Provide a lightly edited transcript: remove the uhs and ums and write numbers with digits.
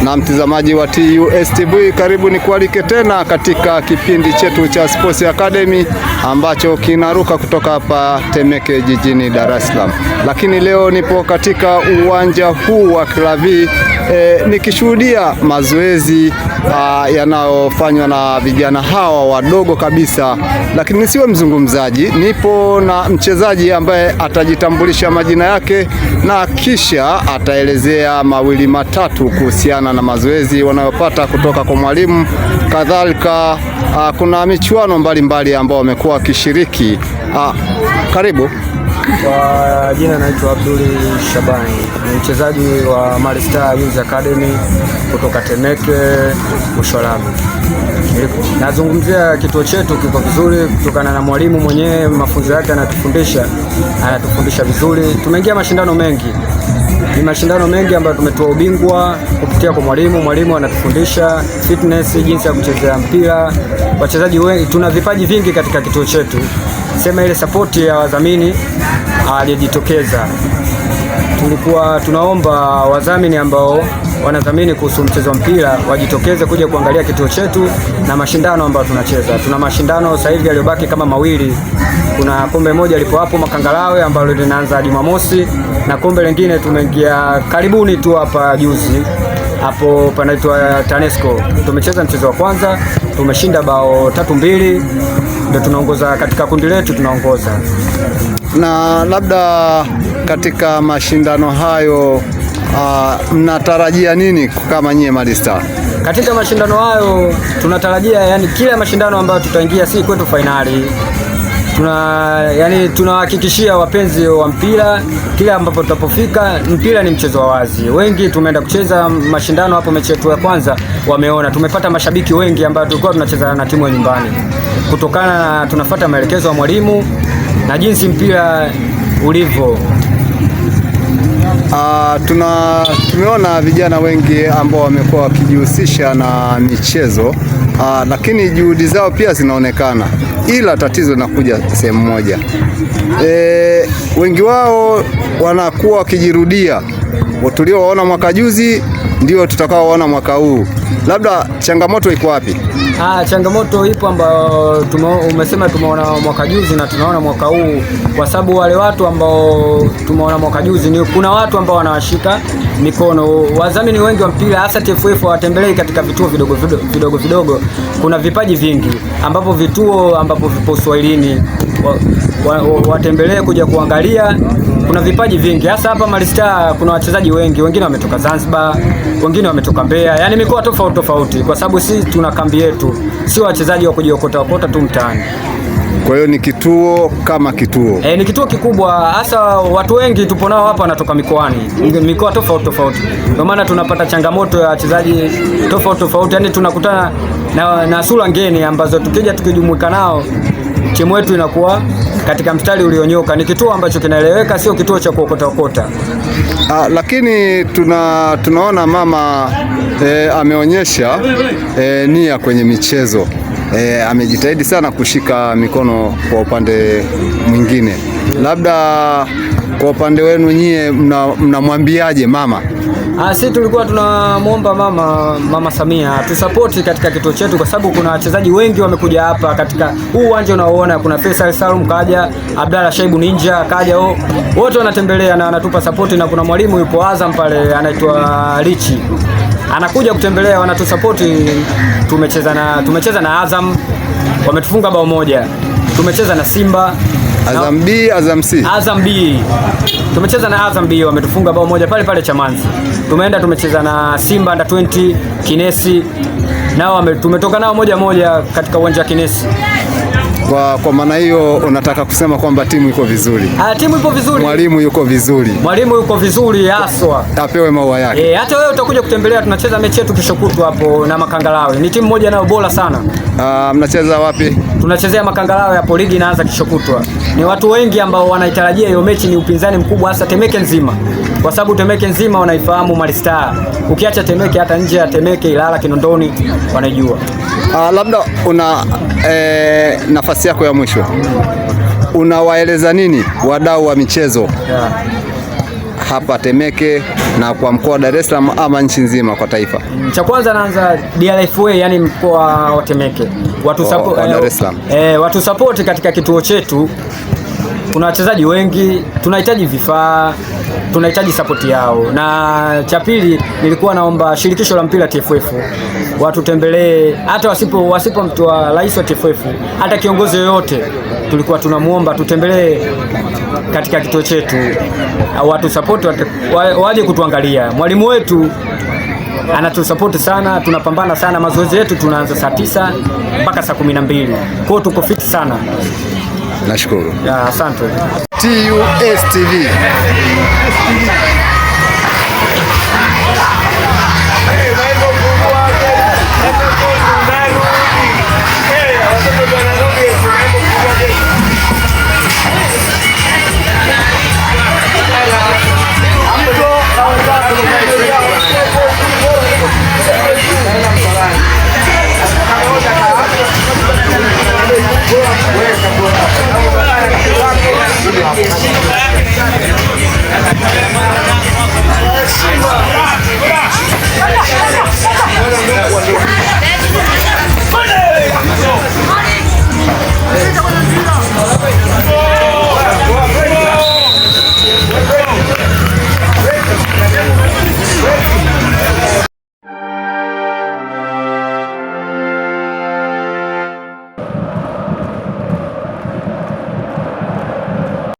Na mtazamaji wa TUSTV, karibu ni kualike tena katika kipindi chetu cha Sports Academy ambacho kinaruka kutoka hapa Temeke jijini Dar es Salaam. Lakini leo nipo katika uwanja huu wa Klavi nikishuhudia mazoezi yanayofanywa na vijana hawa wadogo kabisa, lakini nisiwe mzungumzaji, nipo na mchezaji ambaye atajitambulisha majina yake na kisha ataelezea mawili matatu kuhusiana na mazoezi wanayopata kutoka kwa mwalimu. Kadhalika kuna michuano mbalimbali ambao wamekuwa wakishiriki. Karibu. Kwa jina naitwa Abduli Shabani, ni mchezaji wa Mali Star Youth Academy kutoka Temeke Ushwalabu. Nazungumzia kituo chetu kiko vizuri kutokana na mwalimu mwenyewe, mafunzo yake anatufundisha vizuri. Tumeingia mashindano mengi. Ni mashindano mengi ambayo tumetoa ubingwa kupitia kwa mwalimu. Mwalimu anatufundisha fitness, jinsi ya kuchezea mpira. Wachezaji wengi, tuna vipaji vingi katika kituo chetu. Sema ile support ya wadhamini alijitokeza. Tulikuwa tunaomba wadhamini ambao wanadhamini kuhusu mchezo wa mpira wajitokeze kuja kuangalia kituo chetu na mashindano ambayo tunacheza. Tuna mashindano sasa hivi yaliyobaki kama mawili. Kuna kombe moja lipo hapo Makangalawe ambalo linaanza Jumamosi, na kombe lingine tumeingia karibuni tu hapa juzi hapo panaitwa Tanesco. Tumecheza mchezo wa kwanza, tumeshinda bao 3-2, ndio tunaongoza katika kundi letu, tunaongoza. Na labda katika mashindano hayo mnatarajia nini kama nyie Mali Star? Katika mashindano hayo tunatarajia, yani kila mashindano ambayo tutaingia si kwetu finali. Tunahakikishia wapenzi wa mpira kila ambapo tutapofika, mpira ni mchezo wa wazi. Wengi tumeenda kucheza mashindano hapo, mechi yetu ya kwanza wameona tumepata mashabiki wengi ambao tulikuwa tunacheza na timu ya nyumbani, kutokana na tunafuata maelekezo ya mwalimu na jinsi mpira ulivyo. Tumeona vijana wengi ambao wamekuwa wakijihusisha na michezo, lakini juhudi zao pia zinaonekana, ila tatizo linakuja sehemu moja. Wengi wao wanakuwa wakijirudia. Tuliowaona mwaka juzi ndio tutakaoona mwaka huu. Labda changamoto iko wapi? Changamoto ipo ambayo umesema tumeona mwaka juzi na tunaona mwaka huu, kwa sababu wale watu ambao tumeona mwaka juzi ni kuna watu ambao wanawashika mikono. Wadhamini wengi wa mpira hasa TFF watembelei katika vituo vidogo. Kuna vipaji vingi ambapo vituo ambapo vipo Swahilini watembelee kuja kuangalia. Kuna vipaji vingi hasa hapa Mali Star. Kuna wachezaji wengi, wengine wametoka Zanzibar, wengine wametoka Mbeya, yani mikoa tofauti, kwa sababu sisi tuna kambi yetu, sio wachezaji wa kujiokota tu mtaani. Kwa hiyo ni kituo kama kituo. Ni kituo kikubwa, hasa watu wengi tupo nao hapa wanatoka mikoani, mikoa tofauti. Ndio maana tunapata changamoto ya wachezaji tofauti, yani tunakutana na sura ngeni ambazo tukija tukijumuika nao timu yetu inakuwa katika mstari ulionyoka. Ni kituo ambacho kinaeleweka, sio kituo cha kuokota. Lakini tunaona mama ameonyesha nia kwenye michezo. Amejitahidi sana kushika mikono kwa upande mwingine. Labda kwa upande wenu nyie mnamwambiaje mama? Sisi tulikuwa tunamwomba mama Samia tusapoti katika kituo chetu, kwa sababu kuna wachezaji wengi wamekuja hapa katika huu uwanja unaoona. Kuna Faisal Salum kaja, Abdalla Shaibu Ninja kaja, wote wanatembelea na wanatupa sapoti, na kuna mwalimu yupo Azam pale anaitwa Richi anakuja kutembelea, wanatusapoti. Tumecheza na Azam, wametufunga bao moja. Tumecheza na Simba Azam B, Azam C. Azam B. Tumecheza na Azam B, wametufunga bao moja pale Chamanzi. Tumeenda tumecheza na Simba under 20 Kinesi, nao tumetoka nao moja katika uwanja wa Kinesi. Kwa maana hiyo unataka kusema kwamba timu iko vizuri? Timu ipo vizuri. Mwalimu yuko vizuri. Mwalimu yuko vizuri haswa. Apewe maua yake. Hata wewe utakuja kutembelea, tunacheza mechi yetu kesho kutwa hapo na Makangalawe. Ni timu moja nayo bora sana. Mnacheza wapi? Tunachezea Makangalawe hapo, ligi inaanza kesho kutwa. Ni watu wengi ambao wanaitarajia hiyo mechi, ni upinzani mkubwa hasa Temeke nzima. Kwa sababu Temeke nzima wanaifahamu Mali Star. Ukiacha Temeke, hata nje ya Temeke, Ilala, Kinondoni wanaijua. Labda una nafasi yako ya mwisho, unawaeleza nini wadau wa michezo hapa Temeke na kwa mkoa wa Dar es Salaam ama nchi nzima kwa taifa? Cha kwanza naanza DRFA, yani mkoa wa Temeke. Watu support katika kituo chetu. Kuna wachezaji wengi, tunahitaji vifaa, tunahitaji support yao. Na cha pili, nilikuwa naomba shirikisho la mpira TFF watutembelee, hata wasipomtoa rais wa TFF, hata kiongozi yoyote, tulikuwa tunamuomba tutembelee katika kituo chetu, watu support, waje kutuangalia. Mwalimu wetu anatusupport sana, tunapambana sana. Mazoezi yetu tunaanza saa 9 mpaka saa 12. Kwa hiyo tuko fit sana. Nashukuru. Asante. TUS TV. Heshima.